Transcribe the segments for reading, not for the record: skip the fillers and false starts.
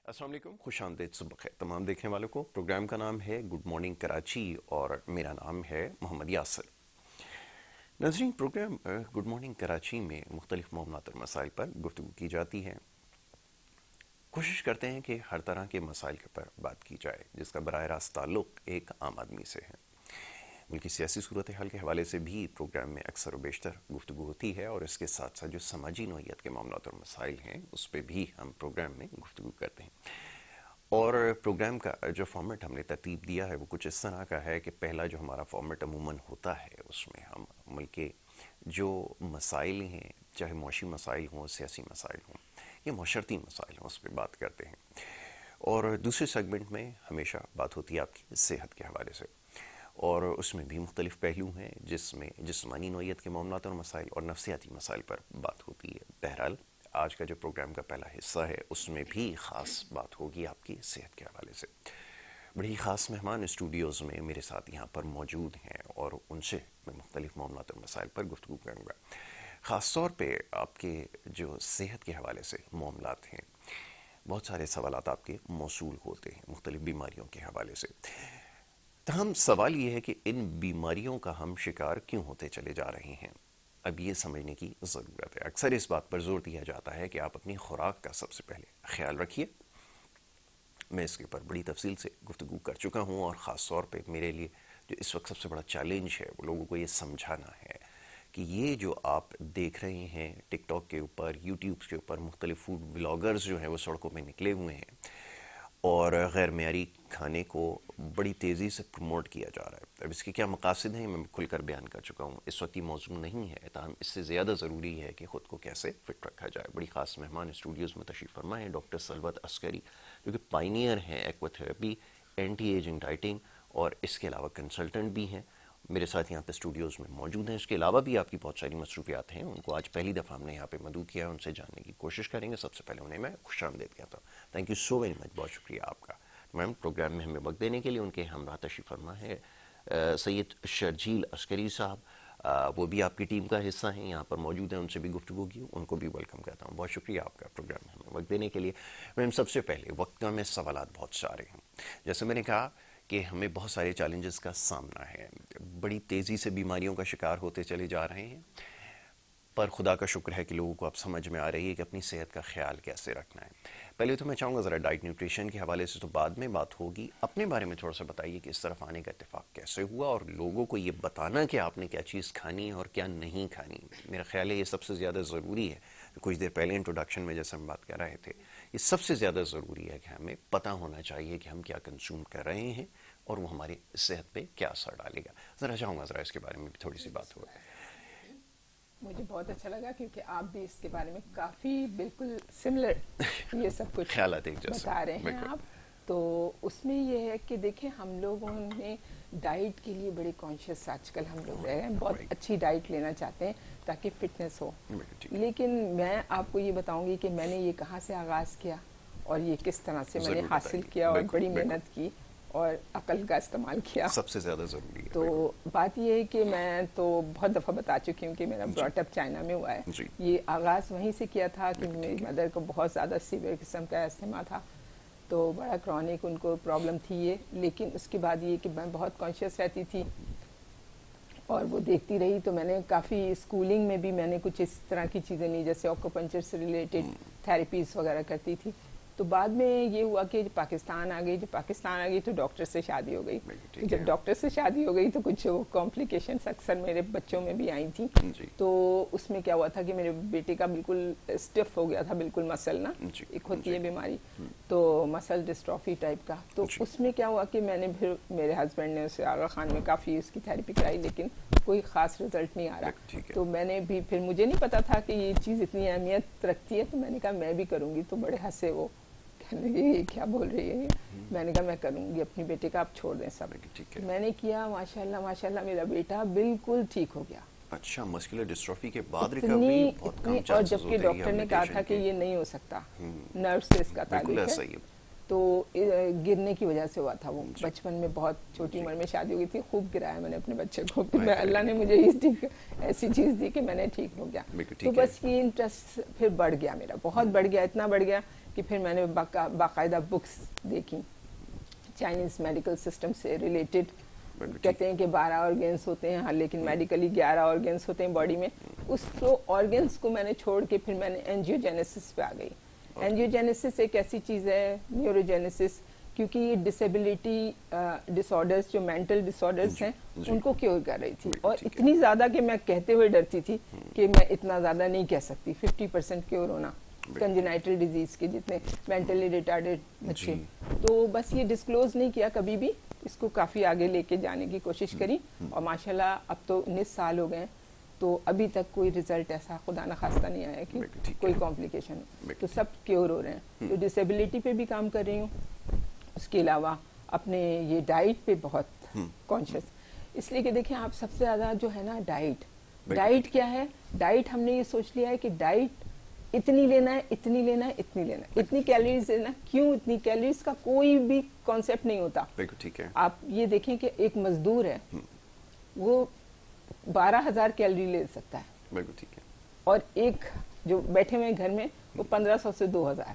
अस्सलाम वालेकुम, खुशामदीद, सुबह खैर तमाम देखने वालों को। प्रोग्राम का नाम है गुड मॉर्निंग कराची और मेरा नाम है मोहम्मद यासिर। नाज़रीन, प्रोग्राम गुड मॉर्निंग कराची में मुख्तलिफ मामलात और मसाइल पर गुफ्तगू की जाती है। कोशिश करते हैं कि हर तरह के मसाइल के पर बात की जाए जिसका बराह रास्त ताल्लुक़ एक आम आदमी से है। बल्कि सियासी सूरत हाल के हवाले से भी प्रोग्राम में अक्सर व बेशतर गुफ्तगू होती है और इसके साथ साथ जो समाजी नौइयत के मामलात और मसाइल हैं उस पर भी हम प्रोग्राम में गुफ्तगू करते हैं। और प्रोग्राम का जो फॉर्मेट हमने तरतीब दिया है वो कुछ इस तरह का है कि पहला जो हमारा फॉर्मेट अमूमन होता है उसमें हम मुल्क के जो मसाइल हैं, चाहे मुआशी मसाइल हों, सियासी मसाइल हों या माशरती मसाइल हों, उस पर बात करते हैं। और दूसरे सेगमेंट में हमेशा बात होती है आपकी सेहत के हवाले से, और उसमें भी मुख्तलिफ पहलू हैं जिसमें जिस्मानी नौइयत के मामलात और मसाइल और नफ्सियाती मसाइल पर बात होती है। बहरहाल आज का जो प्रोग्राम का पहला हिस्सा है उसमें भी ख़ास बात होगी आपकी सेहत के हवाले से। बड़ी ख़ास मेहमान स्टूडियोज़ में मेरे साथ यहाँ पर मौजूद हैं और उनसे मैं मुख्तलिफ मामलात और मसाइल पर गुफ्तगू करूँगा। ख़ास तौर पर आपके जो सेहत के हवाले से मामलात हैं, बहुत सारे सवालात आपके मौसूल होते हैं मुख्तलिफ बीमारियों के हवाले से। तहम सवाल ये है कि इन बीमारियों का हम शिकार क्यों होते चले जा रहे हैं, अब ये समझने की ज़रूरत है। अक्सर इस बात पर जोर दिया जाता है कि आप अपनी खुराक का सबसे पहले ख्याल रखिए। मैं इसके ऊपर बड़ी तफसील से गुफ्तगू कर चुका हूँ और ख़ास तौर पे मेरे लिए जो इस वक्त सबसे बड़ा चैलेंज है वो लोगों को ये समझाना है कि ये जो आप देख रहे हैं टिकटॉक के ऊपर, यूट्यूब के ऊपर मुख्तलिफ फूड व्लॉगर्स जो हैं वो सड़कों में निकले हुए हैं और गैर मेयारी खाने को बड़ी तेज़ी से प्रमोट किया जा रहा है। अब इसके क्या मकासद हैं मैं खुलकर बयान कर चुका हूँ, इस वक्त ये मौजूद नहीं है। ताहम इससे ज़्यादा ज़रूरी है कि ख़ुद को कैसे फ़िट रखा जाए। बड़ी ख़ास मेहमान स्टूडियोज़ में तशरीफ़ फरमा है डॉक्टर सलवत अस्करी, जो कि पाइनियर हैं एक्वाथेरेपी, एंटी एजिंग डाइटिंग और इसके अलावा कंसल्टेंट भी हैं। मेरे साथ यहाँ पे स्टूडियोज़ में मौजूद हैं। इसके अलावा भी आपकी बहुत सारी मसरूफियात हैं, उनको आज पहली दफ़ा हमने यहाँ पे मदद किया है, उनसे जानने की कोशिश करेंगे। सबसे पहले उन्हें मैं खुशामदीद कहता हूँ। Thank you so very much, बहुत शुक्रिया आपका मैम प्रोग्राम में हमें वक्त देने के लिए। उनके हमरा तशरीफ़ फरमा है सैयद शर्जील अस्करी साहब, वो भी आपकी टीम का हिस्सा हैं, यहाँ पर मौजूद हैं, उनसे भी गुफ्तगू की, उनको भी वेलकम कहता हूँ। बहुत शुक्रिया आपका प्रोग्राम में हमें वक्त देने के लिए। मैम सबसे पहले वक्त में सवालात बहुत सारे हैं, जैसे मैंने कहा कि हमें बहुत सारे चैलेंजेस का सामना है, बड़ी तेज़ी से बीमारियों का शिकार होते चले जा रहे हैं, पर खुदा का शुक्र है कि लोगों को अब समझ में आ रही है कि अपनी सेहत का ख्याल कैसे रखना है। पहले तो मैं चाहूँगा ज़रा डाइट न्यूट्रिशन के हवाले से तो बाद में बात होगी, अपने बारे में थोड़ा सा बताइए कि इस तरफ आने का इत्तेफाक कैसे हुआ और लोगों को ये बताना कि आपने क्या चीज़ खानी है और क्या नहीं खानी। मेरा ख्याल है ये सबसे ज़्यादा ज़रूरी है। कुछ देर पहले इंट्रोडक्शन में जैसे हम बात कर रहे थे, ये सबसे ज़्यादा ज़रूरी है कि हमें पता होना चाहिए कि हम क्या कंज्यूम कर रहे हैं और वो हमारी सेहत पे क्या असर डालेगा। ज़रा चाहूँगा ज़रा इसके बारे में भी थोड़ी सी बात हो। मुझे बहुत अच्छा लगा क्योंकि आप भी इसके बारे में काफ़ी बिल्कुल सिमिलर ये सब कुछ ख्यालात एक जैसे बता रहे हैं आप। तो उसमें ये है कि देखिए हम लोगों ने डाइट के लिए बड़े कॉन्शियस आजकल हम लोग रह रहे हैं, बहुत अच्छी डाइट लेना चाहते हैं ताकि फिटनेस हो। लेकिन मैं आपको ये बताऊंगी कि मैंने ये कहाँ से आगाज़ किया और ये किस तरह से मैंने हासिल किया और बड़ी मेहनत की और अकल का इस्तेमाल किया, सबसे ज़्यादा ज़रूरी है। तो बात ये है कि मैं तो बहुत दफ़ा बता चुकी हूँ कि मेरा ब्रॉटअप चाइना में हुआ है। ये आगाज़ वहीं से किया था कि मेरी मदर को बहुत ज़्यादा सीवियर किस्म का अस्थमा था, तो बड़ा क्रॉनिक उनको प्रॉब्लम थी ये। लेकिन उसके बाद ये कि मैं बहुत कॉन्शियस रहती थी और वो देखती रही, तो मैंने काफ़ी स्कूलिंग में भी मैंने कुछ इस तरह की चीज़ें ली, जैसे ऑक्यूपंचर से रिलेटेड थेरेपीज़ वगैरह करती थी। तो बाद में ये हुआ कि पाकिस्तान आ गई। जब पाकिस्तान आ गई तो डॉक्टर से शादी हो गई। जब डॉक्टर से शादी हो गई तो कुछ कॉम्प्लिकेशंस अक्सर मेरे बच्चों में भी आई थी। तो उसमें क्या हुआ था कि मेरे बेटे का बिल्कुल स्टिफ हो गया था, बिल्कुल मसल ना, एक होती है बीमारी, तो मसल डिस्ट्रॉफी टाइप का। तो उसमें क्या हुआ कि मैंने फिर मेरे हस्बैंड ने उसे आगा खान में काफ़ी उसकी थेरेपी कराई, लेकिन कोई ख़ास रिजल्ट नहीं आ रहा। तो मैंने भी फिर, मुझे नहीं पता था कि ये चीज़ इतनी अहमियत रखती है, तो मैंने कहा मैं भी करूँगी। तो बड़े हंसे वो, कहने लगी ये क्या बोल रही है। मैंने कहा मैं करूंगी, अपनी बेटे का आप छोड़ दें सब। ठीक है। मैंने किया, माशाल्लाह माशाल्लाह मेरा बेटा बिल्कुल ठीक हो गया। अच्छा, मस्कुलर डिस्ट्रॉफी के बाद रिकवरी बहुत कम चांसेस होते हैं। और जबकि डॉक्टर ने कहा था कि ये नहीं हो सकता, नर्व से इसका ताल्लुक है। तो गिरने की वजह से हुआ था वो। बचपन में बहुत छोटी उम्र में शादी हो गई थी, खूब गिराया मैंने अपने बच्चे को। मैं अल्लाह ने मुझे ऐसी चीज दी कि मैंने ठीक हो गया। तो बस ये इंटरेस्ट फिर बढ़ गया मेरा, बहुत बढ़ गया, इतना बढ़ गया कि फिर मैंने बाकायदा बुक्स देखी चाइनीज मेडिकल सिस्टम से रिलेटेड। कहते हैं कि 12 ऑर्गन्स होते हैं, हाँ, लेकिन मेडिकली 11 ऑर्गन्स होते हैं बॉडी में। उस ऑर्गन्स को मैंने छोड़ के फिर मैंने एंजियोजेनेसिस पे आ गई। एंजियोजेनेसिस एक ऐसी चीज है, न्यूरोजेनेसिस, क्योंकि ये डिसेबिलिटी डिसऑर्डर्स, जो मेंटल डिसऑर्डर्स हैं, उनको क्योर कर रही थी। और इतनी ज्यादा कि मैं कहते हुए डरती थी कि मैं इतना ज्यादा नहीं कह सकती। 50% क्योर होना कंजेनाइटल डिजीज के, जितने मेंटली रिटार्डेड बच्चे। तो बस ये डिस्क्लोज नहीं किया कभी भी, इसको काफी आगे लेके जाने की कोशिश करी। और माशाल्लाह अब तो 19 साल हो गए, तो अभी तक कोई रिजल्ट ऐसा खुदा न खास्ता नहीं आया कि कोई कॉम्प्लिकेशन। तो सब क्योर हो रहे हैं। तो डिसेबिलिटी पे भी काम कर रही हूँ। उसके अलावा अपने ये डाइट पे बहुत कॉन्शियस, इसलिए कि देखिए आप सबसे ज्यादा जो है ना डाइट क्या है। डाइट हमने ये सोच लिया है कि डाइट इतनी लेना है, इतनी लेना है, इतनी लेना है, इतनी कैलोरीज लेना। क्यों इतनी कैलोरीज का कोई भी कॉन्सेप्ट नहीं होता। ठीक है। आप ये देखें कि एक मजदूर है, वो 12,000 कैलोरी ले सकता है। बिल्कुल ठीक है। और एक जो बैठे हुए घर में वो 1500 से 2000।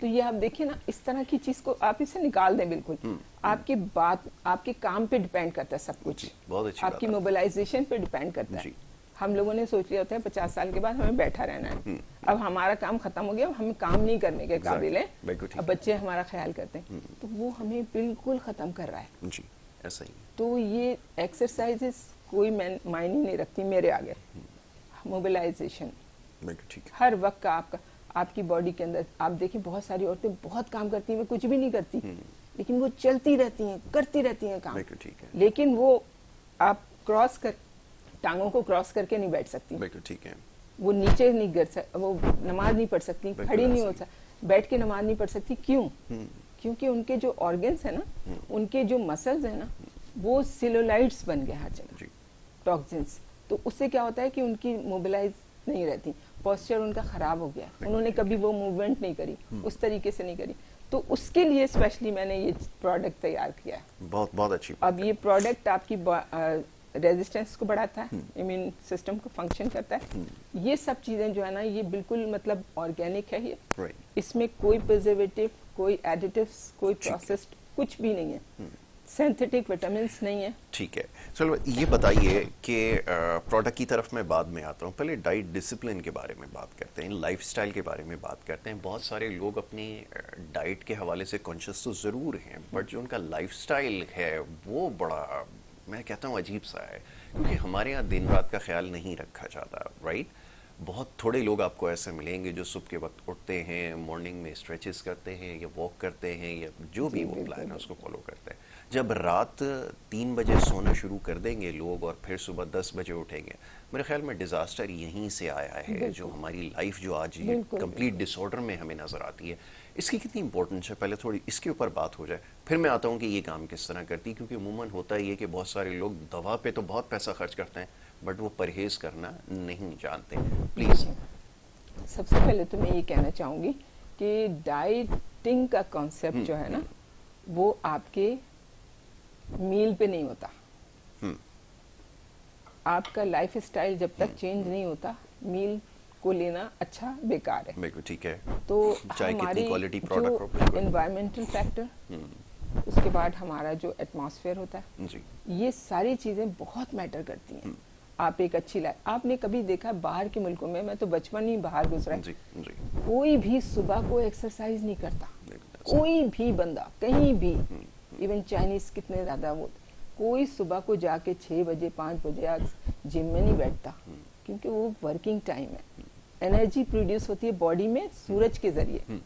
तो ये आप देखिए ना, इस तरह की चीज को आप इसे निकाल दें बिल्कुल। आपकी बात, आपके काम पे डिपेंड करता है सब कुछ। बहुत अच्छी आपकी मोबिलाइजेशन पे डिपेंड करता है। हम लोगों ने सोच लिया होता है 50 साल के बाद हमें बैठा रहना है। अब हमारा काम खत्म हो गया, हम काम नहीं करने के काबिल है। अब बच्चे हमारा ख्याल करते हैं, तो वो हमें बिल्कुल खत्म कर रहा है जी, ऐसा ही। तो ये एक्सरसाइजेस कोई मायने नहीं रखती मेरे आगे। मोबिलाइजेशन हर वक्त का आपकी बॉडी के अंदर। आप देखिए बहुत सारी औरतें बहुत काम करती हैं, कुछ भी नहीं करती, लेकिन वो चलती रहती हैं, करती रहती हैं काम। लेकिन वो आप टांगों को क्रॉस करके नहीं बैठ सकती। ठीक है। वो नीचे नहीं गिर सकती, वो नमाज नहीं पढ़ सकती, खड़ी नहीं हो सकती, बैठ के नमाज नहीं पढ़ सकती। क्यों? क्योंकि उनके जो ऑर्गन्स है ना, उनके जो मसल्स है ना, वो सेलुलाइट्स बन गए हर जगह, टॉक्सिन्स। तो उससे क्या होता है कि उनकी मोबिलाइज नहीं रहती, पोस्चर उनका खराब हो गया। उन्होंने कभी वो मूवमेंट नहीं करी, उस तरीके से नहीं करी। तो उसके लिए स्पेशली मैंने ये प्रोडक्ट तैयार किया है। बहुत बहुत अच्छी। अब ये प्रोडक्ट आपकी रेजिस्टेंस को बढ़ाता है, इम्यून सिस्टम को फंक्शन करता है। ये सब चीजें जो है ना, ये बिल्कुल मतलब ऑर्गेनिक है ये। इसमें कोई प्रिजर्वेटिव, कोई एडिटिव्स, कोई प्रोसेस्ड कुछ भी नहीं है, सिंथेटिक विटामिन्स नहीं है। ठीक है। चलो ये बताइए कि प्रोडक्ट की तरफ मैं बाद में आता हूँ, पहले डाइट डिसिप्लिन के बारे में बात करते हैं, लाइफस्टाइल के बारे में बात करते हैं। बहुत सारे लोग अपनी डाइट के हवाले से कॉन्शियस तो ज़रूर हैं, बट जो उनका लाइफस्टाइल है वो बड़ा, मैं कहता हूँ, अजीब सा है, क्योंकि हमारे यहाँ दिन रात का ख्याल नहीं रखा जाता, राइट। बहुत थोड़े लोग आपको ऐसे मिलेंगे जो सुबह के वक्त उठते हैं, मॉर्निंग में स्ट्रेचेस करते हैं या वॉक करते हैं या जो भी वो प्लान है उसको फॉलो करते हैं। जब रात 3 बजे सोना शुरू कर देंगे लोग और फिर सुबह 10 बजे उठेंगे, मेरे ख्याल में डिजास्टर यहीं से आया है। जो हमारी लाइफ जो आज ये कंप्लीट डिसऑर्डर में हमें नजर आती है, इसकी कितनी इंपॉर्टेंस है, पहले थोड़ी इसके ऊपर बात हो जाए, फिर मैं आता हूँ कि ये काम किस तरह करती है। क्योंकि अमूमन होता ही है कि बहुत सारे लोग दवा पे तो बहुत पैसा खर्च करते हैं, बट वो परहेज करना नहीं जानते। प्लीज। सबसे पहले तो मैं ये कहना चाहूंगी कि डाइटिंग का कॉन्सेप्ट जो है ना, वो आपके मील पे नहीं होता। आपका लाइफ स्टाइल जब तक चेंज नहीं होता, मील को लेना अच्छा बेकार है। बिल्कुल ठीक है। तो हमारी जो एनवायरमेंटल फैक्टर, उसके बाद हमारा जो एटमॉस्फेयर होता है जी, ये सारी चीजें बहुत मैटर करती हैं। आप एक अच्छी लाइफ, आपने कभी देखा बाहर के मुल्कों में, मैं तो बचपन ही बाहर गुजरा, कोई भी सुबह को एक्सरसाइज नहीं करता, कोई भी बंदा कहीं भी, इवन चाइनीज कितने ज्यादा, वो कोई सुबह को जाके 6 बजे 5 बजे जिम में नहीं बैठता, क्योंकि वो वर्किंग टाइम है। एनर्जी प्रोड्यूस होती है बॉडी में सूरज के जरिए,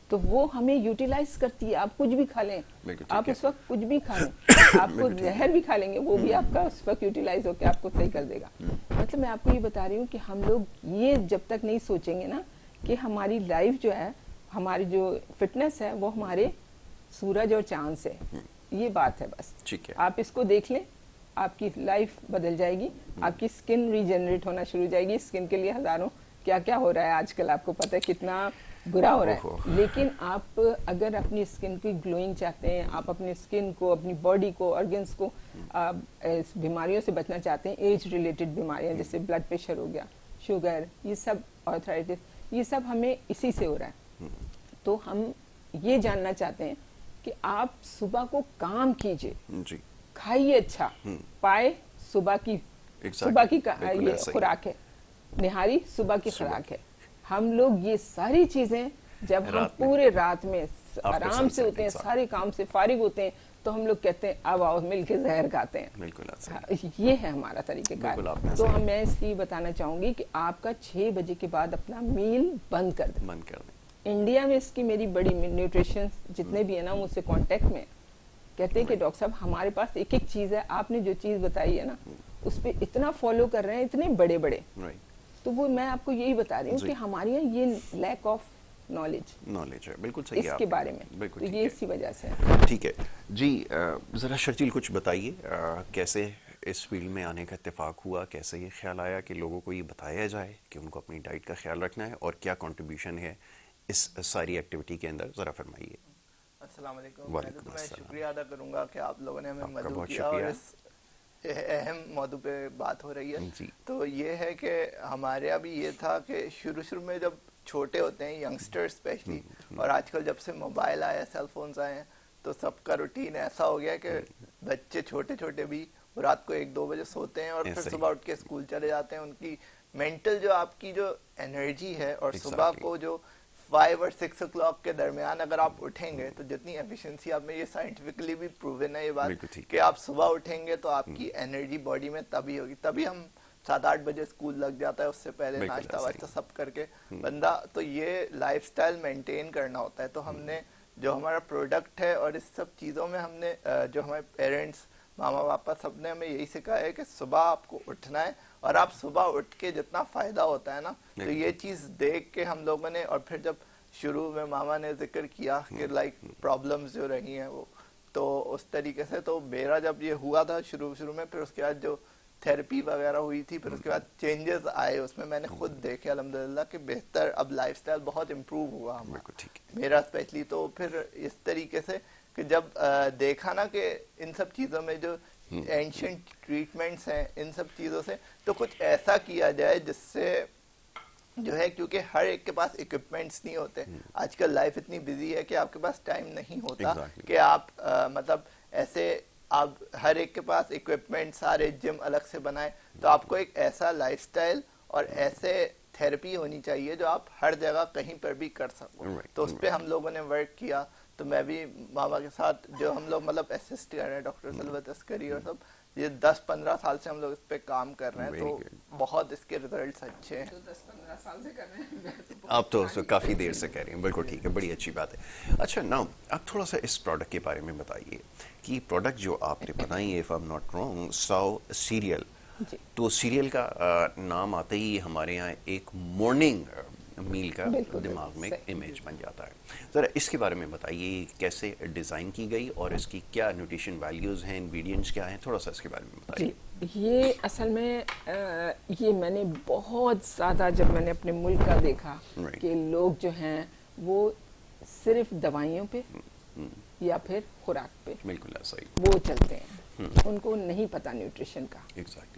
तो वो हमें यूटिलाइज करती है। आप कुछ भी खा लें, आप उस वक्त कुछ भी खा लें, आपको जहर भी खा लेंगे, वो भी आपका उस वक्त यूटिलाइज होकर आपको सही कर देगा। मतलब मैं आपको ये बता रही हूँ कि हम लोग ये जब तक नहीं सोचेंगे ना कि हमारी लाइफ जो है, हमारी जो फिटनेस है वो हमारे सूरज और चांद से, ये बात है बस। ठीक है, आप इसको देख लें, आपकी लाइफ बदल जाएगी, आपकी स्किन रीजनरेट होना शुरू हो जाएगी। स्किन के लिए हजारों क्या क्या हो रहा है आजकल, आपको पता है कितना बुरा हो रहा है। लेकिन आप अगर अपनी स्किन की ग्लोइंग चाहते हैं, आप अपनी स्किन को, अपनी बॉडी को, ऑर्गन्स को इस बीमारियों से बचना चाहते हैं, एज रिलेटेड बीमारियां जैसे ब्लड प्रेशर हो गया, शुगर, ये सब, आर्थराइटिस, ये सब हमें इसी से हो रहा है। तो हम ये जानना चाहते हैं कि आप सुबह को काम कीजिए जी, खाइए अच्छा, पाए सुबह की, सुबह की ये खुराक है, निहारी सुबह की खुराक है। हम लोग ये सारी चीजें जब हम पूरे रात में आराम से होते हैं, सारे काम से फारिग होते हैं, तो हम लोग कहते हैं अब आओ मिलके जहर खाते हैं। बिल्कुल ये है हमारा तरीकेकार। तो मैं इसलिए बताना चाहूंगी कि आपका 6 बजे के बाद अपना मील बंद कर दें। इंडिया में इसकी मेरी बड़ी न्यूट्रिशन जितने भी है ना मुझसे कांटेक्ट में कहते हैं कि डॉक्टर साहब हमारे पास एक एक चीज है, आपने जो चीज बताई है ना उस पर इतना फॉलो कर रहे हैं, इतने बड़े बड़े। तो वो मैं आपको यही बता रही हूँ कि हमारे यहाँ ये लैक ऑफ नॉलेज है, बिल्कुल सही है इसके बारे में, बिल्कुल, तो ये इसी वजह से। ठीक है जी, जरा शर्जील कुछ बताइए कैसे इस फील्ड में आने का इत्तेफाक हुआ, कैसे ये ख्याल आया कि लोगों को ये बताया जाए कि उनको अपनी डाइट का ख्याल रखना है, और क्या कंट्रीब्यूशन है इस सारी एक्टिविटी के अंदर, जरा फरमाइए। अस्सलाम वालेकुम। मैं शुक्रिया अदा करूंगा कि आप लोगों ने हमें मदद किया और इस अहम मौजू पे बात हो रही है। तो ये है कि हमारे अभी ये था कि शुरू में जब छोटे होते हैं यंगस्टर्स स्पेशली, और आजकल जब से मोबाइल आया, सेल फोन्स आए हैं, तो सबका रूटीन ऐसा हो गया कि बच्चे छोटे छोटे भी रात को 1-2 बजे सोते हैं और फिर सुबह उठ के स्कूल चले जाते हैं। उनकी मेंटल जो आपकी जो एनर्जी है, और सुबह को जो 5 और 6 o'clock के दरमियान अगर आप उठेंगे तो जितनी एफिशिएंसी आप में, ये साइंटिफिकली भी प्रूवन है ये बात कि आप सुबह उठेंगे तो आपकी एनर्जी बॉडी में तभी होगी। तभी हम 7-8 बजे स्कूल लग जाता है, उससे पहले नाश्ता वाश्ता सब करके बंदा, तो ये लाइफस्टाइल मेंटेन करना होता है। तो हमने जो हमारा प्रोडक्ट है और इस सब चीज़ों में हमने जो हमारे पेरेंट्स, मामा पापा, सबने हमें यही सिखाया है कि सुबह आपको उठना है, और आप सुबह उठ के जितना फायदा होता है ना, तो ये चीज देख के हम लोगों ने, और फिर जब शुरू में मामा ने जिक्र किया कि लाइक प्रॉब्लम्स जो रही हैं वो, तो उस तरीके से तो मेरा जब ये हुआ था शुरू में, फिर उसके बाद जो थेरेपी वगैरह हुई थी, फिर उसके बाद चेंजेस आए उसमें, मैंने खुद देखे अल्हम्दुलिल्लाह कि बेहतर अब लाइफस्टाइल बहुत इम्प्रूव हुआ हमारा, मेरा स्पेशली। तो फिर इस तरीके से कि जब देखा ना कि इन सब चीज़ों में जो एंशिएंट ट्रीटमेंट्स हैं, इन सब चीज़ों से तो कुछ ऐसा किया जाए जिससे जो है, क्योंकि हर एक के पास इक्विपमेंट्स नहीं होते। आजकल लाइफ इतनी बिजी है कि आपके पास टाइम नहीं होता कि आप मतलब ऐसे आप हर एक के पास इक्विपमेंट सारे जिम अलग से बनाए। तो आपको एक ऐसा लाइफस्टाइल और ऐसे थेरेपी होनी चाहिए जो आप हर जगह कहीं पर भी कर सको। तो उस पर हम लोगों ने वर्क किया। तो मैं भी मामा के साथ जो हम लोग मतलब असिस्ट कर रहे हैं, डॉक्टर सलवत अस्करी और सब, ये 10-15 साल से हम लोग इस पे काम कर रहे हैं। तो बहुत इसके रिजल्ट्स अच्छे हैं। 10-15 साल से कर रहे हैं आप तो काफ़ी देर से कह रही हैं, बिल्कुल ठीक है, बड़ी अच्छी बात है। अच्छा नाउ आप थोड़ा सा इस प्रोडक्ट के बारे में बताइए कि प्रोडक्ट जो आपने बनाई है, if I am not wrong, Sao serial, तो सीरियल का नाम आते ही हमारे यहाँ एक मॉर्निंग मील का दिमाग में इमेज बन जाता है। ज़रा इसके बारे में बताइए, कैसे डिज़ाइन की गई और इसकी क्या न्यूट्रिशन वैल्यूज़ हैं, इंग्रेडिएंट्स क्या हैं, थोड़ा सा इसके बारे में बताइए। ये असल में ये मैंने बहुत ज़्यादा, जब मैंने अपने मुल्क का देखा कि लोग जो हैं वो सिर्फ दवाइयों पे या फिर खुराक पे बिल्कुल सही वो चलते हैं, उनको नहीं पता न्यूट्रिशन का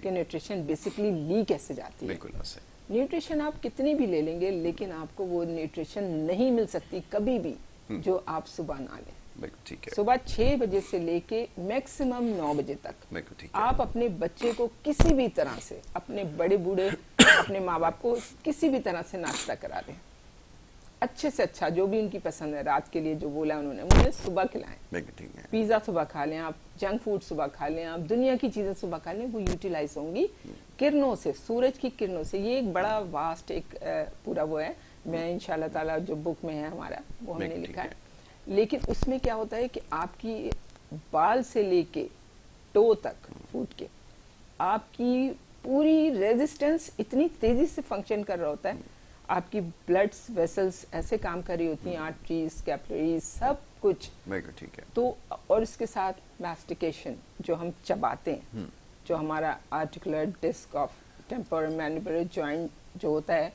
कि न्यूट्रिशन बेसिकली ली कैसे जाती है। बिल्कुल सही। न्यूट्रिशन आप कितनी भी ले लेंगे, लेकिन आपको वो न्यूट्रिशन नहीं मिल सकती कभी भी जो आप सुबह ना लें। ठीक है। सुबह 6 बजे से लेके मैक्सिमम 9 बजे तक आप अपने बच्चे को किसी भी तरह से, अपने बड़े बूढ़े अपने माँ बाप को किसी भी तरह से नाश्ता करा दें, अच्छे से अच्छा जो भी उनकी पसंद है। रात के लिए जो बोला उन्होंने, मुझे सुबह खिलाएं। पिज्जा सुबह खा लें आप, जंक फूड सुबह खा लें आप, दुनिया की चीजें सुबह खा लें, वो यूटिलाइज होंगी किरणों से, सूरज की किरणों से। ये एक बड़ा वास्ट एक पूरा वो है, मैं इंशाल्लाह ताला जो बुक में है हमारा वो हमने लिखा है। लेकिन उसमें क्या होता है कि आपकी बाल से लेके टो तक फूट के आपकी पूरी रेजिस्टेंस इतनी तेजी से फंक्शन कर रहा होता है। आपकी ब्लड वेसल्स ऐसे काम कर रही होती हैं, आर्टरीज, कैपिलरीज, सब कुछ। ठीक है। तो और इसके साथ मैस्टिकेशन, जो हम चबाते हैं, जो हमारा articular disc of temporal mandibular joint जो होता है,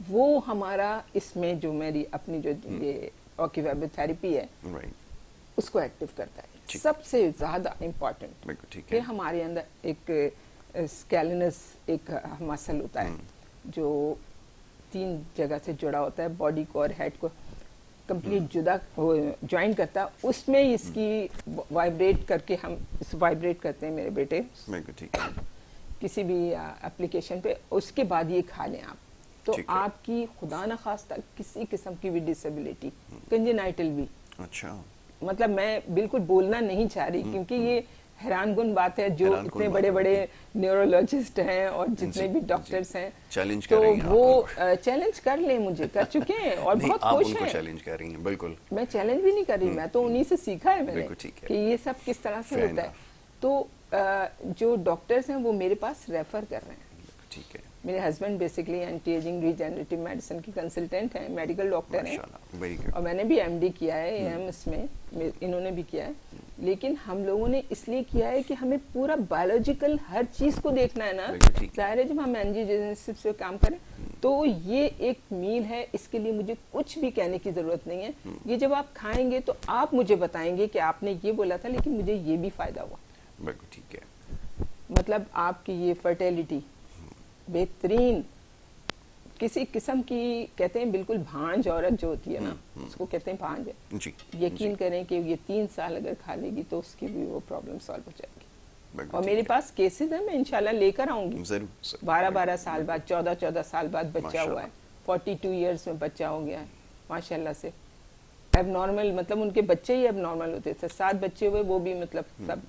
वो हमारा इसमें जो मेरी अपनी जो ये ऑक्यूवेबल थेरेपी है उसको एक्टिव करता है। सबसे ज्यादा इम्पोर्टेंट कि हमारे अंदर एक स्कैलिनस एक मसल होता है जो 3 जगह से जुड़ा होता है, बॉडी को और हेड को कंप्लीट जुदा ज्वाइन करता है, उसमें इसकी वाइब्रेट करके हम इस वाइब्रेट करते हैं मेरे बेटे किसी भी एप्लीकेशन पे, उसके बाद ये खा लें आप, तो आपकी खुदा न खास्ता किसी किस्म की भी डिसेबिलिटी, कंजेनाइटल भी, अच्छा, मतलब मैं बिल्कुल बोलना नहीं चाह रही क्योंकि ये हैरानकुन बात है, जो इतने बड़े बड़े न्यूरोलॉजिस्ट हैं और जितने भी डॉक्टर्स हैं, चैलेंज तो वो चैलेंज कर ले, मुझे कर चुके हैं और बहुत खुश हैं। चैलेंज कर रही हैं, बिल्कुल मैं चैलेंज भी नहीं कर रही, मैं तो उन्हीं से सीखा है मैंने कि ये सब किस तरह से होता है। तो जो डॉक्टर्स हैं वो मेरे पास रेफर कर रहे हैं। ठीक है। मेरे husband basically anti ageing regenerative medicine की कंसल्टेंट हैं, मेडिकल डॉक्टर हैं, और मैंने भी एमडी किया है एम्स में, इन्होंने भी किया है। लेकिन हम लोगों ने इसलिए किया है कि हमें पूरा बायोलॉजिकल हर चीज को देखना है ना, जाहिर है जब हम एंजीयोजेनेसिस से काम करें तो ये एक मील है, इसके लिए मुझे कुछ भी कहने की जरूरत नहीं है। ये जब आप खाएंगे तो आप मुझे बताएंगे कि आपने ये बोला था लेकिन मुझे ये भी फायदा हुआ। बिल्कुल ठीक है। मतलब आपकी ये फर्टिलिटी बेहतरीन, किसी किस्म की कहते हैं बिल्कुल भांज औरत जो होती है ना, उसको कहते हैं भांज है जी, यकीन करें कि ये 3 साल अगर खा लेगी तो उसकी भी वो प्रॉब्लम सॉल्व हो जाएगी। और मेरे पास केसेस है, मैं इंशाल्लाह लेकर आऊंगी। 12-12 साल बाद, 14-14 साल बाद बच्चा हुआ है, 42 इयर्स में बच्चा हो गया है माशाल्लाह से। एबनॉर्मल मतलब उनके बच्चे ही एबनॉर्मल होते थे, 7 बच्चे हुए, वो भी मतलब सब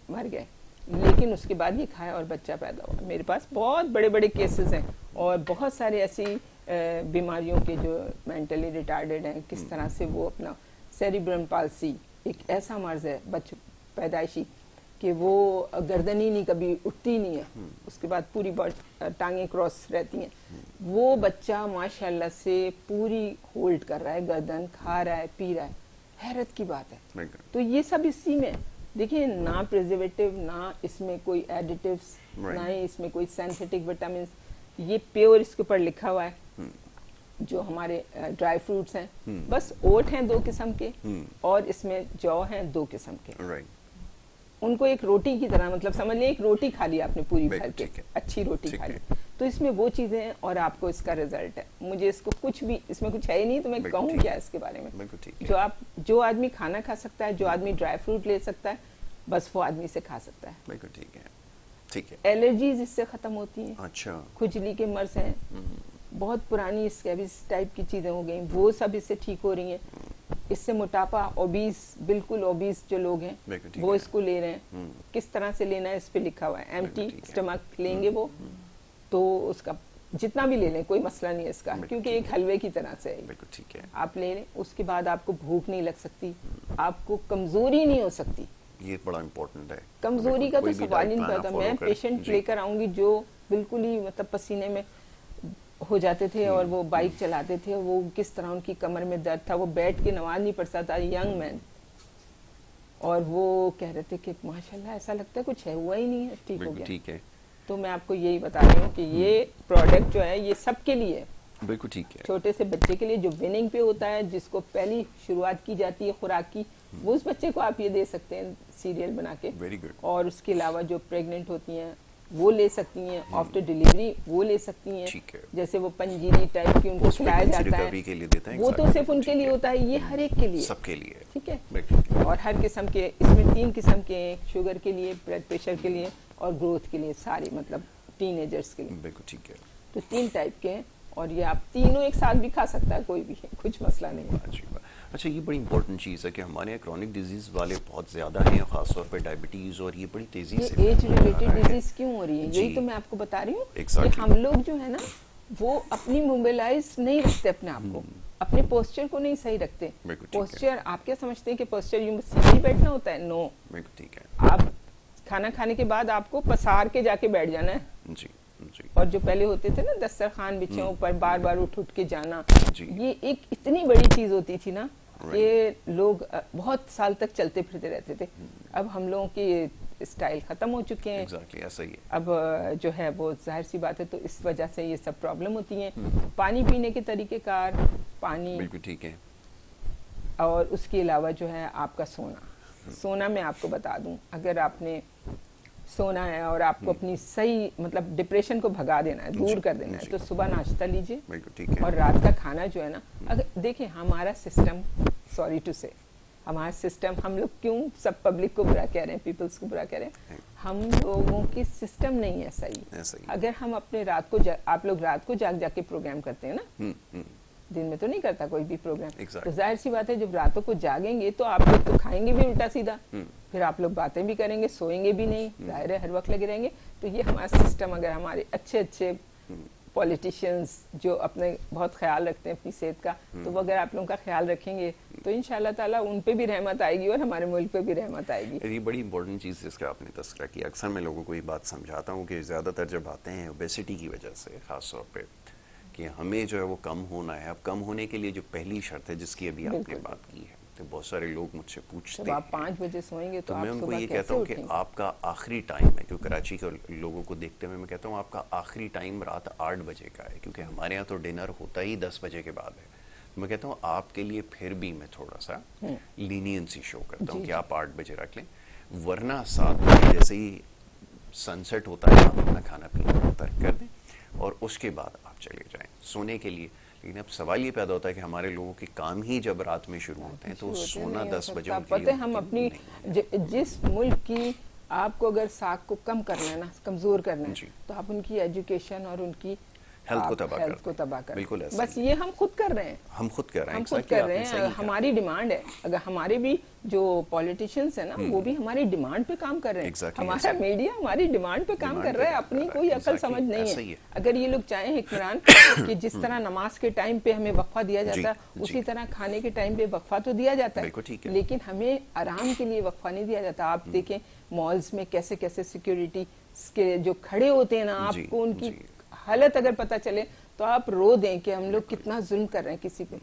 मर गए, लेकिन उसके बाद ये खाया और बच्चा पैदा हुआ। मेरे पास बहुत बड़े बड़े केसेस हैं और बहुत सारे ऐसी बीमारियों के जो मेंटली रिटार्डेड हैं, किस तरह से वो अपना सेरिब्रम पाल्सी एक ऐसा मर्ज है पैदाइशी कि वो गर्दन ही नहीं कभी उठती नहीं है, उसके बाद पूरी टांगे क्रॉस रहती हैं, वो बच्चा माशाल्लाह से पूरी होल्ड कर रहा है, गर्दन खा रहा है, पी रहा है, हैरत की बात है। तो ये सब इसी में देखिए, ना प्रिजर्वेटिव, ना इसमें कोई एडिटिव्स, ना ही इसमें कोई सिंथेटिक विटामिन, ये प्योर इसके ऊपर लिखा हुआ है। जो हमारे ड्राई फ्रूट्स हैं, बस ओट हैं 2 किस्म के और इसमें जौ हैं 2 किस्म के, उनको एक रोटी की तरह, मतलब समझ लें एक रोटी खा ली आपने पूरी भर के, अच्छी रोटी खा ली, तो इसमें वो चीजें हैं और आपको इसका रिजल्ट है। मुझे इसको कुछ भी, इसमें कुछ है ही नहीं तो मैं कहूँ क्या इसके बारे में। जो आदमी खाना खा सकता है, जो आदमी ड्राई फ्रूट ले सकता है, बस वो आदमी से खा सकता है। बिल्कुल ठीक है, ठीक है। एलर्जीज इससे खत्म होती हैं। अच्छा। खुजली के मर्ज हैं, बहुत पुरानी स्कैबिस टाइप की चीजें हो गई, वो सब इससे ठीक हो रही हैं। इससे मोटापा, ओबीस, बिल्कुल ओबीस जो लोग हैं वो इसको ले रहे हैं। किस तरह से लेना है इस पे लिखा हुआ है, एम्प्टी स्टमक लेंगे वो, तो उसका जितना भी ले लें कोई मसला नहीं है इसका, क्योंकि एक हलवे की तरह से है। ठीक है। आप ले लें, उसके बाद आपको भूख नहीं लग सकती, आपको कमजोरी नहीं हो सकती। ये बड़ा इम्पोर्टेंट है, कमजोरी का तो सवाल ही नहीं पैदा। मैं पेशेंट लेकर आऊंगी जो बिल्कुल ही मतलब पसीने में हो जाते थे और वो बाइक चलाते थे, वो किस तरह उनकी कमर में दर्द था, वो बैठ के नमाज नहीं पढ़ सकता, यंग मैन, और वो कह रहे थे कि माशाल्लाह ऐसा लगता है कुछ है, हुआ ही नहीं है, ठीक हो गया। ठीक है। तो मैं आपको यही बता रही हूँ कि ये प्रोडक्ट जो है ये सबके लिए है। बिल्कुल ठीक है। छोटे से बच्चे के लिए जो विनिंग पे होता है, जिसको पहली शुरुआत की जाती है खुराक की, वो उस बच्चे को आप ये दे सकते हैं सीरियल बना के। Very good. और उसके अलावा जो प्रेग्नेंट होती हैं वो ले सकती हैं, आफ्टर डिलीवरी वो ले सकती हैं। ठीक है। जैसे वो पंजीरी टाइप की उनको खिलाया जाता है, के लिए देते हैं, वो तो सिर्फ उनके लिए होता है, ये हर एक के लिए, सबके लिए, ठीक है। और हर किस्म के, इसमें 3 किस्म के, शुगर के लिए, ब्लड प्रेशर के लिए और ग्रोथ के लिए, सारे मतलब टीनेजर्स के लिए। बिल्कुल ठीक है। तो 3 टाइप के हैं और ये आप तीनों एक साथ भी खा सकता है कोई भी, कुछ मसला नहीं है। अच्छा, ये बड़ी इंपॉर्टेंट चीज़ है कि हमारे यहाँ क्रॉनिक डिजीज वाले बहुत ज़्यादा हैं, खासतौर पर डायबिटीज़, और ये बड़ी तेज़ी से एज रिलेटेड डिजीज क्यों हो रही है, यही तो मैं आपको बता रही हूँ कि हम लोग जो है ना वो अपनी मोबिलाइज नहीं रखते अपने आप को, अपने पोस्चर को नहीं सही रखते। पोस्चर आप क्या समझते हैं कि पोस्चर यूं सीधे बैठना होता है? नो, ठीक है। आप खाना खाने के बाद आपको पसार के जाके बैठ जाना है। जी जी। और जो पहले होते थे ना दस्तरखान बिछे ऊपर बार बार उठ उठ के जाना, ये एक इतनी बड़ी चीज होती थी ना कि लोग बहुत साल तक चलते फिरते रहते थे। अब हम लोगों की स्टाइल खत्म हो चुके हैं। Exactly, ऐसा ही है। अब जो है वो जाहिर सी बात है, तो इस वजह से ये सब प्रॉब्लम होती हैं। पानी पीने के तरीकेकार, पानी बिल्कुल ठीक है, और उसके अलावा जो है आपका सोना मैं आपको बता दूं, अगर आपने सोना है और आपको अपनी सही मतलब डिप्रेशन को भगा देना है, दूर कर देना है, तो सुबह नाश्ता लीजिए और रात का खाना जो है ना, अगर देखिए हमारा सिस्टम, सॉरी टू से, हमारा सिस्टम, हम लोग क्यों सब पब्लिक को बुरा कह रहे हैं, पीपल्स को बुरा कह रहे हैं, हम लोगों की सिस्टम नहीं है सही। अगर हम अपने रात को आप लोग रात को जाग के प्रोग्राम करते हैं ना, दिन में तो नहीं करता कोई भी प्रोग्राम, तो जाहिर सी बात है जब रातों को जागेंगे तो आप लोग तो खाएंगे भी उल्टा सीधा, फिर आप लोग बातें भी करेंगे, सोएंगे भी नहीं, जाहिर है हर वक्त लगे रहेंगे। तो ये हमारा सिस्टम, अगर हमारे अच्छे अच्छे पॉलिटिशियंस जो अपने बहुत ख्याल रखते हैं अपनी सेहत का, तो वो अगर आप लोगों का ख्याल रखेंगे तो इंशाल्लाह ताला उन पे भी रहमत आएगी और हमारे मुल्क पे भी रहमत आएगी। ये बड़ी इंपॉर्टेंट चीज़ जिसका आपने तस्करा किया, अक्सर मैं लोगों को ये बात समझाता हूँ कि ज़्यादातर जब आते हैं ओबेसिटी की वजह से, ख़ास तौर पे कि हमें जो है वो कम होना है, अब कम होने के लिए जो पहली शर्त है जिसकी अभी आपने बात की है, तो बहुत सारे लोग मुझसे पूछते हैं, आप 5 बजे सोएंगे तो मैं उनको ये कहता हूँ कि आपका आखिरी टाइम है, क्योंकि कराची के लोगों को देखते हुए मैं कहता हूँ आपका आखिरी टाइम रात 8 बजे का है, क्योंकि हमारे यहाँ तो डिनर होता ही 10 बजे के बाद है। मैं कहता हूँ आपके लिए फिर भी मैं थोड़ा सा लीनियंसी शो करता हूँ कि आप 8 बजे रख लें, वरना 7 बजे जैसे ही सनसेट होता है आप अपना खाना पीना तर्क कर दें और उसके बाद आप चले जाएं सोने के लिए। लेकिन अब सवाल ये पैदा होता है कि हमारे लोगों के काम ही जब रात में शुरू होते हैं तो सोना 10 बजे उनके लिए हम अपनी जिस मुल्क की आपको अगर साख को कम करना है ना, कमजोर करना है, तो आप उनकी एजुकेशन और उनकी हेल्थ को तबाह कर, बिल्कुल ऐसा बस ये हम खुद कर रहे हैं, हम खुद कर रहे हैं। हमारी डिमांड है, अगर हमारे भी जो पॉलिटिशियंस है ना वो भी हमारी डिमांड पे काम कर रहे हैं, हमारा मीडिया हमारी डिमांड पे काम कर रहा है, अपनी कोई अकल समझ नहीं है। अगर ये लोग चाहें इत्मीनान कि जिस तरह नमाज के टाइम पे हमें वक्फा दिया जाता है उसी तरह खाने के टाइम पे वक्फा तो दिया जाता है, लेकिन हमें आराम के लिए वक्फा नहीं दिया जाता। आप देखें मॉल्स में कैसे कैसे सिक्योरिटी के जो खड़े होते हैं ना, आपको उनकी हालत अगर पता चले तो आप रो दें कि हम लोग कितना जुल्म कर रहे हैं किसी पे।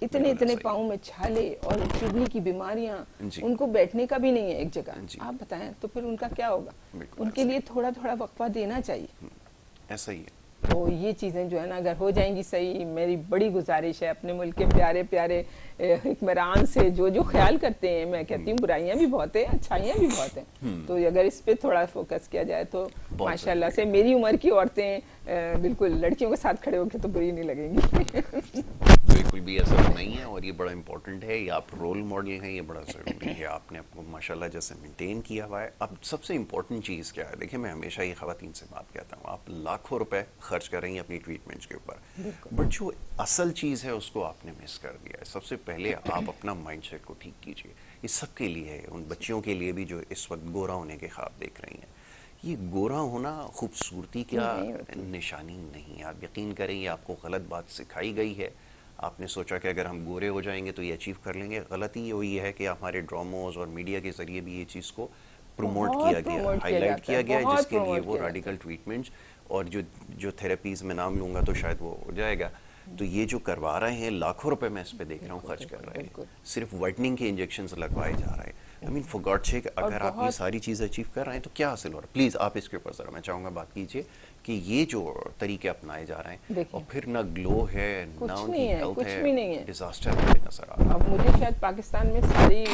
इतने इतने पाँव में छाले और किडनी की बीमारियां, उनको बैठने का भी नहीं है एक जगह, आप बताएं तो फिर उनका क्या होगा। उनके लिए थोड़ा थोड़ा वक्फा देना चाहिए, ऐसा ही है। तो ये चीजें जो है ना अगर हो जाएंगी सही, मेरी बड़ी गुजारिश है अपने मुल्क के प्यारे प्यारे हुक्मरान से जो जो ख्याल करते हैं, मैं कहती हूँ बुराइयां भी बहुत है अच्छाइयां भी बहुत हैं, तो अगर इस पे थोड़ा फोकस किया जाए तो माशाल्लाह से मेरी उम्र की औरतें बिल्कुल लड़कियों के साथ खड़े होकर तो बुरी नहीं लगेंगी। बिल्कुल भी ऐसा नहीं है और ये बड़ा इंपॉर्टेंट है, ये आप रोल मॉडल हैं, ये बड़ा ज़रूरी है, आपने आपको माशाल्लाह जैसे मेंटेन किया हुआ है। अब सबसे इम्पोर्टेंट चीज़ क्या है, देखिए मैं हमेशा ये ख़वातीन से बात कहता हूँ, आप लाखों रुपए खर्च कर रही हैं अपनी ट्रीटमेंट्स के ऊपर, बट जो असल चीज़ है उसको आपने मिस कर दिया है। सबसे पहले आप अपना माइंडसेट को ठीक कीजिए, ये सबके लिए है, उन बच्चियों के लिए भी जो इस वक्त गोरा होने के ख्वाब देख रही हैं। ये गोरा होना खूबसूरती का निशानी नहीं है, आप यकीन करें, ये आपको गलत बात सिखाई गई है। आपने सोचा कि अगर हम गोरे हो जाएंगे तो ये अचीव कर लेंगे, गलती ये हुई है कि हमारे ड्रामोज और मीडिया के जरिए भी ये चीज़ को प्रमोट किया गया, हाईलाइट किया गया, जिसके लिए वो रेडिकल ट्रीटमेंट्स और जो थेरेपीज में नाम लूँगा तो शायद वो हो जाएगा, तो ये जो करवा रहे हैं लाखों रुपए मैं इस पे देख रहा हूँ खर्च कर रहे हैं, सिर्फ वाइटनिंग के इंजेक्शंस लगवाए जा रहे हैं। I mean for God sake, अगर आप ये सारी चीज़ अचीव कर रहे हैं तो क्या हासिल हो रहा है? प्लीज़ आप इसके ऊपर ज़रा मैं चाहूँगा बात कीजिए कि ये जो तरीके अपनाए जा रहे हैं और फिर ना ग्लो है ना उनकी हेल्थ है, डिजास्टर नजर आ रहा है। अब मुझे शायद पाकिस्तान में सारी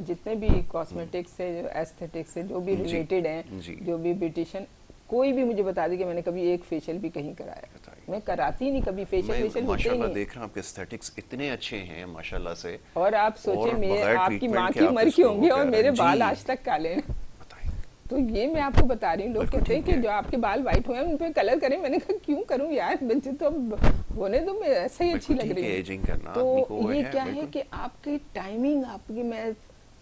जितने भी कॉस्मेटिक्स से, एस्थेटिक्स से जो भी रिलेटेड हैं, जो भी ब्यूटिशियन, कोई भी मुझे बता दी कि मैंने कभी एक फेशियल भी कहीं कराया, मैं कराती नहीं कभी फेशियल माशाल्लाह देख रहा हूँ आपके एस्थेटिक्स इतने अच्छे हैं माशाल्लाह से, और आप सोचे आपकी माँ की उम्र की होंगी और मेरे बाल आज तक काले हैं, तो ये मैं आपको बता रही हूँ। लोग कहते हैं कि जो आपके बाल व्हाइट हुए हैं उन पे कलर करें, मैंने कहा क्यों करूँ यार, मुझे तो होने दो, मैं ऐसा ही अच्छी लग रही हूँ। तो ये क्या है कि आपकी टाइमिंग, आपकी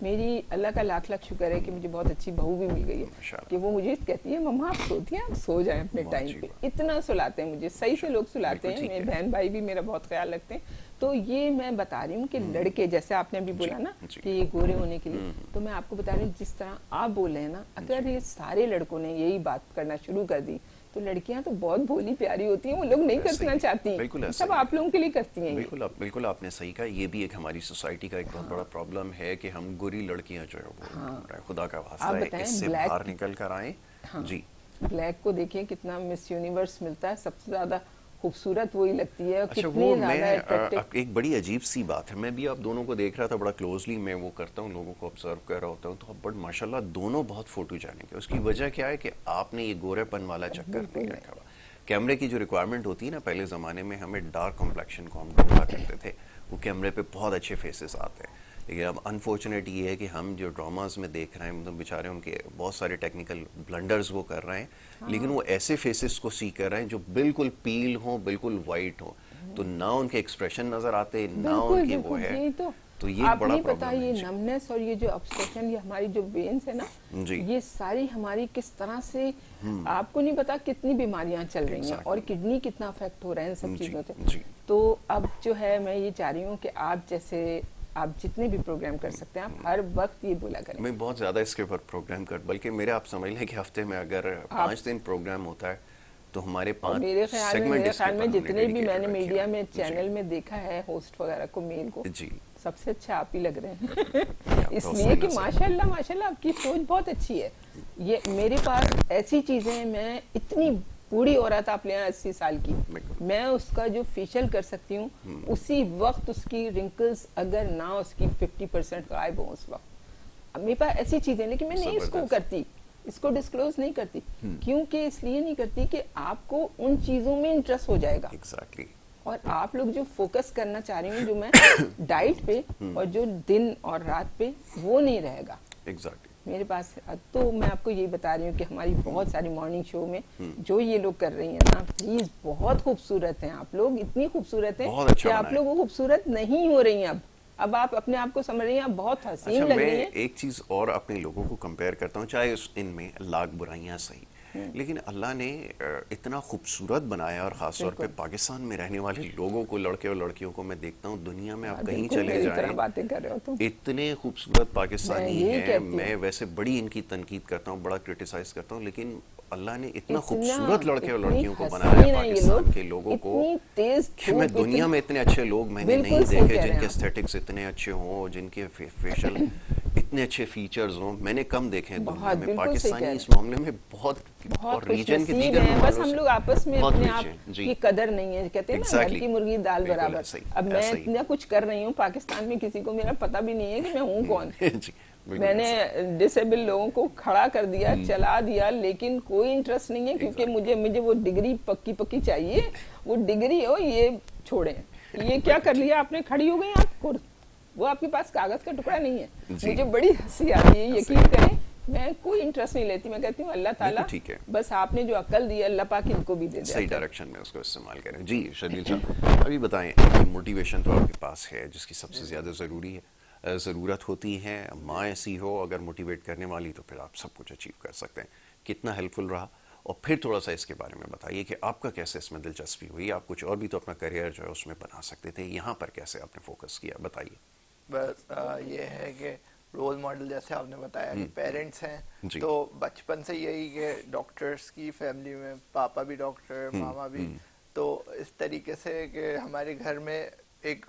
मेरी अल्लाह का लाख लाख शुक्र है कि मुझे बहुत अच्छी बहू भी मिल गई है कि वो मुझे कहती है मम्मा आप सोती हैं, आप सो जाएं अपने टाइम पे, इतना सुलाते हैं मुझे, सही से लोग सुलाते हैं, मेरे बहन भाई भी मेरा बहुत ख्याल रखते हैं। तो ये मैं बता रही हूँ कि लड़के, जैसे आपने अभी बोला ना कि ये गोरे होने के लिए, तो मैं आपको बता रही हूँ जिस तरह आप बोल रहे हैं ना, अगर ये सारे लड़कों ने यही बात करना शुरू कर दी तो लड़कियां तो बहुत भोली प्यारी होती हैं, वो लोग नहीं करना चाहती, बिल्कुल सब आप लोगों के लिए करती हैं। बिल्कुल आपने सही कहा। ये भी एक हमारी सोसाइटी का एक बहुत बड़ा प्रॉब्लम है कि हम गोरी लड़कियां जो है वो खुदा का वास्ता है इससे बाहर निकल कर आए। जी, ब्लैक को देखिए कितना मिस यूनिवर्स मिलता है, सबसे ज्यादा खूबसूरत वही लगती है। अच्छा, वो मैं एक बड़ी अजीब सी बात है, मैं भी आप दोनों को देख रहा था बड़ा क्लोजली, मैं वो करता हूँ, लोगों को ऑब्जर्व कर रहा होता हूँ, तो बट माशाल्लाह दोनों बहुत फोटोजेनिक है। उसकी वजह क्या है कि आपने ये गोरेपन वाला चक्कर नहीं रखा हुआ। कैमरे की जो रिक्वायरमेंट होती है ना, पहले ज़माने में हमें डार्क कॉम्प्लेक्शन को हम ढूंढा करते थे, वो कैमरे पे बहुत अच्छे फेसेस आते हैं। लेकिन अब अनफॉर्चुनेट ये है कि हम जो ड्रामाज में देख रहे हैं, मतलब बेचारे उनके बहुत सारे टेक्निकल ब्लंडर्स वो कर रहे हैं, लेकिन वो ऐसे फेसेस को सी कर रहे हैं जो बिल्कुल पील हो, बिल्कुल वाइट हो, तो ना उनके एक्सप्रेशन नजर आते, ना उनके वो है। तो ये आप बड़ा नहीं प्रॉब्लम पता है। ये नमनेस और ये जो ऑब्स्ट्रक्शन, ये हमारी जो वेन्स है ना, ये सारी हमारी किस तरह से, आपको नहीं पता कितनी बीमारियां चल रही हैं और किडनी कितना अफेक्ट हो रहा है इन सब चीजों से। तो अब जो है मैं ये चाह रही हूँ कि आप जैसे आप जितने भी प्रोग्राम कर सकते हैं, आप हर वक्त ये बोला करें। मैं बहुत ज्यादा इसके ऊपर प्रोग्राम कर, बल्कि मेरे आप समझ लें कि हफ्ते में अगर 5 दिन प्रोग्राम होता है तो हमारे 5 मेरे ख्याल में जितने भी मैंने मीडिया में चैनल में देखा है होस्ट वगैरह को, मेल को, जी, सबसे अच्छा आप ही लग रहे हैं। इसलिए कि माशाल्लाह माशाल्लाह आपकी सोच बहुत अच्छी है। ये मेरे पास ऐसी चीजें, मैं इतनी बूढ़ी औरत आप ले 80 साल की, मैं उसका जो फेशियल कर सकती हूँ उसी वक्त उसकी रिंकल्स अगर ना उसकी 50% गायब हो उस वक्त। मेरे पास ऐसी चीजें, लेकिन मैं नहीं इसको करती, इसको डिस्क्लोज नहीं करती। क्योंकि इसलिए नहीं करती कि आपको उन चीजों में इंटरेस्ट हो जाएगा। एग्जैक्टली। और आप लोग जो फोकस करना चाह रही हूँ, जो मैं डाइट पे और जो दिन और रात पे, वो नहीं रहेगा। एग्जैक्टली। मेरे पास तो मैं आपको यही बता रही हूँ कि हमारी बहुत सारी मॉर्निंग शो में जो ये लोग कर रही हैं ना, प्लीज बहुत खूबसूरत हैं आप लोग, इतनी खूबसूरत हैं कि आप लोग वो खूबसूरत नहीं हो रही हैं। अब आप अपने आप को समझ रही हैं, आप बहुत हसीन लग रही हैं। एक चीज और अपने लोगों को कंपेयर करता हूँ, चाहे इनमें लाख बुराइयां सही, लेकिन अल्लाह ने इतना खूबसूरत बनाया, और खासतौर पे पाकिस्तान में रहने वाले लोगों को, लड़के और लड़कियों को मैं देखता हूँ, दुनिया में आप कहीं चले जाएं, बातें कर रहे हो तुम, इतने खूबसूरत पाकिस्तानी हैं। मैं वैसे बड़ी इनकी तनकीद करता हूँ, बड़ा क्रिटिसाइज करता हूँ, लेकिन अल्लाह ने इतना खूबसूरत लड़के और लड़कियों को बनाया है पाकिस्तान के लोगों को, कि मैं दुनिया में इतने अच्छे लोग मैंने नहीं देखे जिनके एस्थेटिक्स इतने अच्छे हों, जिनके फेशियल इतने अच्छे फीचर्स हों, मैंने कम देखे हैं दुनिया में। पाकिस्तानी इस मामले में बहुत और रीजन के दीगर, बस हम लोग आपस में अपने आप की कदर नहीं है, कहते हैं ना घर की मुर्गी दाल बराबर। अब मैं इतना कुछ कर रही हूँ पाकिस्तान में, किसी को मेरा पता भी नहीं है कि मैं हूँ कौन। मैंने डिसेबल लोगों को खड़ा कर दिया, चला दिया, लेकिन कोई इंटरेस्ट नहीं है, क्योंकि मुझे वो डिग्री पक्की चाहिए, वो डिग्री हो ये छोड़े। ये क्या कर लिया आपने, खड़ी हो गई आप, वो आपके पास कागज का टुकड़ा नहीं है। मुझे बड़ी हंसी आती है, यकीन करें, मैं कोई इंटरेस्ट नहीं लेती। मैं कहती हूँ अल्लाह ताला बस आपने जो अक्ल दी है, अल्लाह पाक इनको भी दे दे, सही डायरेक्शन में उसको इस्तेमाल करें। जी शर्लील साहब, अभी बताएं, मोटिवेशन तो आपके पास है जिसकी सबसे ज्यादा जरूरी है, ज़रूरत होती है। माँ ऐसी हो अगर मोटिवेट करने वाली, तो फिर आप सब कुछ अचीव कर सकते हैं। कितना हेल्पफुल रहा, और फिर थोड़ा सा इसके बारे में बताइए कि आपका कैसे इसमें दिलचस्पी हुई। आप कुछ और भी तो अपना करियर जो है उसमें बना सकते थे, यहाँ पर कैसे आपने फोकस किया, बताइए। बस ये है कि रोल मॉडल जैसे आपने बताया कि पेरेंट्स हैं, तो बचपन से यही कि डॉक्टर्स की फैमिली में, पापा भी डॉक्टर, मामा भी, तो इस तरीके से कि हमारे घर में एक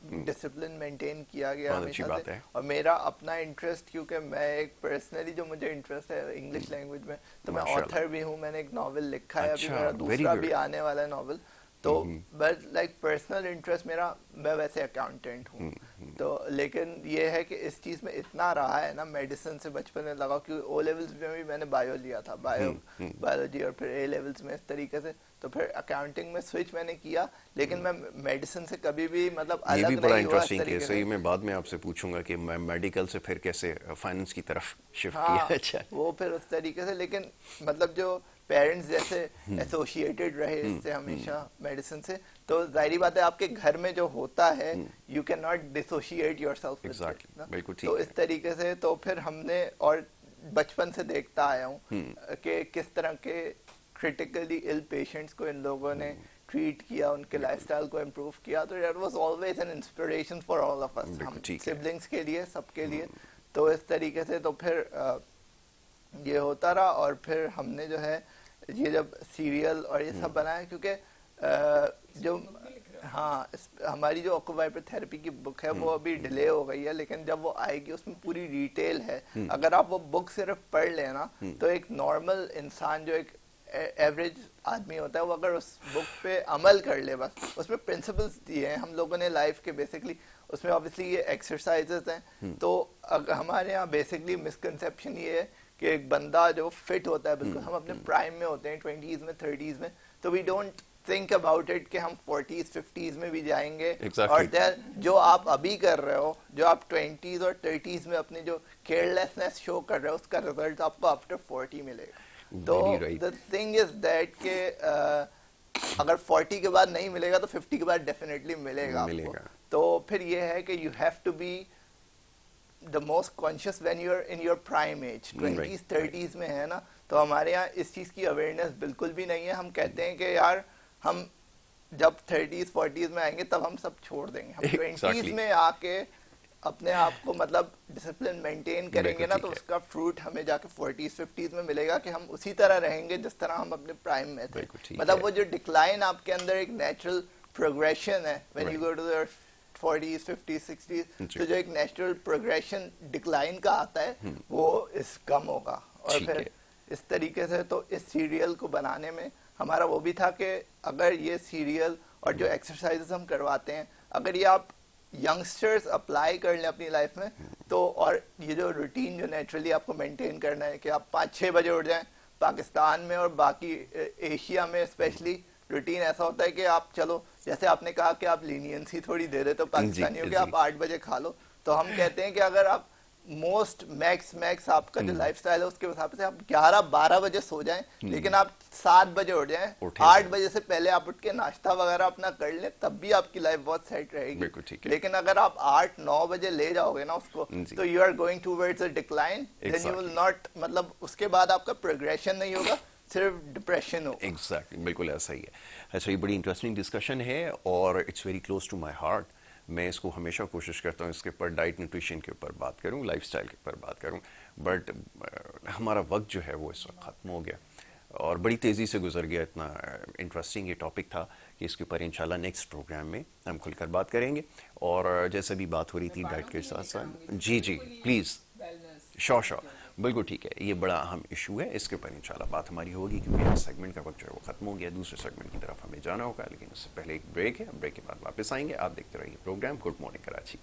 डिसिप्लिन मेंटेन किया गया हमेशा से। और मेरा अपना इंटरेस्ट, क्योंकि मैं एक पर्सनली जो मुझे इंटरेस्ट है इंग्लिश लैंग्वेज में, तो मैं ऑथर भी हूँ, मैंने एक नॉवेल लिखा है, अभी मेरा दूसरा भी आने वाला है नॉवेल। तो बट लाइक पर्सनल इंटरेस्ट मेरा, मैं वैसे अकाउंटेंट हूँ, तो लेकिन ये है कि इस चीज़ में इतना रहा है ना, मेडिसिन से बचपन में लगा, क्योंकि ओ लेवल्स में भी मैंने बायो लिया था, बायोलॉजी, और फिर ए लेवल्स में इस तरीके से, तो फिर अकाउंटिंग में स्विच मैंने किया, लेकिन मैं मेडिसिन से कभी भी मतलब अलग नहीं हुआ। बड़ा इंटरेस्टिंग केस है, मैं बाद में आपसे पूछूंगा कि मैं मेडिकल से फिर कैसे फाइनेंस की तरफ शिफ्ट किया। अच्छा, वो फिर उस तरीके से, लेकिन मतलब जो पेरेंट्स जैसे एसोसिएटेड रहे इससे हमेशा मेडिसिन से, तो जाहिर बात है आपके घर में जो होता है, you can not dissociate yourself. बिल्कुल ठीक तो इस तरीके से तो फिर हमने, और बचपन से देखता आया हूँ कि किस तरह के क्रिटिकली इल पेशेंट्स को इन लोगों ने ट्रीट किया, उनके लाइफस्टाइल को इम्प्रूव किया, तो that was always an inspiration for all of us, हम सिबलिंग्स के लिए, सबके लिए। तो इस तरीके से तो फिर ये होता रहा, और फिर हमने जो है ये जब सीरियल और ये सब बना है, क्योंकि जो हाँ हमारी जो ऑक्यूपाइपर थेरेपी की बुक है वो अभी डिले हो गई है, लेकिन जब वो आएगी उसमें पूरी डिटेल है। अगर आप वो बुक सिर्फ पढ़ लेना तो एक नॉर्मल इंसान जो एक एवरेज आदमी होता है वो अगर उस बुक पे अमल कर ले, बस उसमें प्रिंसिपल्स दिए हैं हम लोगों ने लाइफ के बेसिकली, उसमें ऑब्वियसली ये एक्सरसाइजेस हैं। तो हमारे यहाँ बेसिकली मिसकंसेप्शन ये है कि एक बंदा जो फिट होता है बिल्कुल, हम अपने प्राइम में होते हैं 20s में 30s में, तो we don't think about it कि हम 40s 50s में भी जाएंगे। और जो आप अभी कर रहे हो, जो आप 20s और 30s में अपने जो केयरलेसनेस शो कर रहे हो, उसका रिजल्ट आपको आफ्टर 40 मिलेगा। तो द थिंग इज दैट के अगर 40 के बाद नहीं मिलेगा तो 50 के बाद डेफिनेटली मिलेगा आपको। तो फिर ये है कि you have to be the most conscious when you are in your prime age. 20s 30s में है ना, तो हमारे यहाँ इस चीज की अवेयरनेस बिल्कुल भी नहीं है। हम कहते हैं कि यार हम जब 30s 40s में आएंगे तब हम सब छोड़ देंगे। हम 20s में आके अपने आप को मतलब डिसिप्लिन मेंटेन करेंगे ना, तो उसका फ्रूट हमें जाके 40s 50s में मिलेगा कि हम उसी तरह रहेंगे जिस तरह हम अपने प्राइम में थे। मतलब वो जो डिक्लाइन आपके अंदर एक नेचुरल प्रोग्रेशन है when you go to your 40s 50s 60s, तो जो एक नेचुरल प्रोग्रेशन डिक्लाइन का आता है वो इस कम होगा। और फिर इस तरीके से तो इस सीरियल को बनाने में हमारा वो भी था कि अगर ये सीरियल और जो एक्सरसाइजेस हम करवाते हैं अगर ये आप यंगस्टर्स अप्लाई कर लें अपनी लाइफ में, तो और ये जो रूटीन जो नेचुरली आपको मेंटेन करना है कि आप 5-6 बजे उठ जाएं, पाकिस्तान में और बाकी एशिया में स्पेशली रूटीन ऐसा होता है कि आप चलो जैसे आपने कहा कि आप लीनियंसी थोड़ी दे रहे तो पाकिस्तानियों के आप 8 बजे खा लो, तो हम कहते हैं कि अगर आप मोस्ट मैक्स आपका जो लाइफस्टाइल है उसके हिसाब से आप 11-12 बजे सो जाएं, लेकिन आप 7 बजे उठ जाएं, 8 बजे से पहले आप उठ के नाश्ता वगैरह अपना कर लें, तब भी आपकी लाइफ बहुत सेट रहेगी। लेकिन अगर आप 8-9 बजे ले जाओगे ना उसको, तो you are going towards a decline, then you will not, मतलब उसके बाद आपका प्रोग्रेशन नहीं होगा, सिर्फ डिप्रेशन हो। एग्जैक्टली, बिल्कुल ऐसा ही है। अच्छा, ये बड़ी इंटरेस्टिंग डिस्कशन है और it's very close to my heart. मैं इसको हमेशा कोशिश करता हूँ इसके ऊपर डाइट न्यूट्रिशन के ऊपर बात करूँ, लाइफस्टाइल के ऊपर बात करूँ, बट हमारा वक्त जो है वो इस वक्त ख़त्म हो गया और बड़ी तेज़ी से गुजर गया। इतना इंटरेस्टिंग ये टॉपिक था कि इसके ऊपर इंशाल्लाह नेक्स्ट प्रोग्राम में हम खुलकर बात करेंगे। और जैसे भी बात हो रही थी डाइट के साथ साथ, जी प्लीज़, श्योर बिल्कुल ठीक है, ये बड़ा अहम इशू है, इसके ऊपर इंशाल्लाह बात हमारी होगी क्योंकि इस सेगमेंट का वक्त जो है वो खत्म हो गया। दूसरे सेगमेंट की तरफ हमें जाना होगा, लेकिन उससे पहले एक ब्रेक है, ब्रेक के बाद वापस आएंगे। आप देखते रहिए प्रोग्राम गुड मॉर्निंग कराची।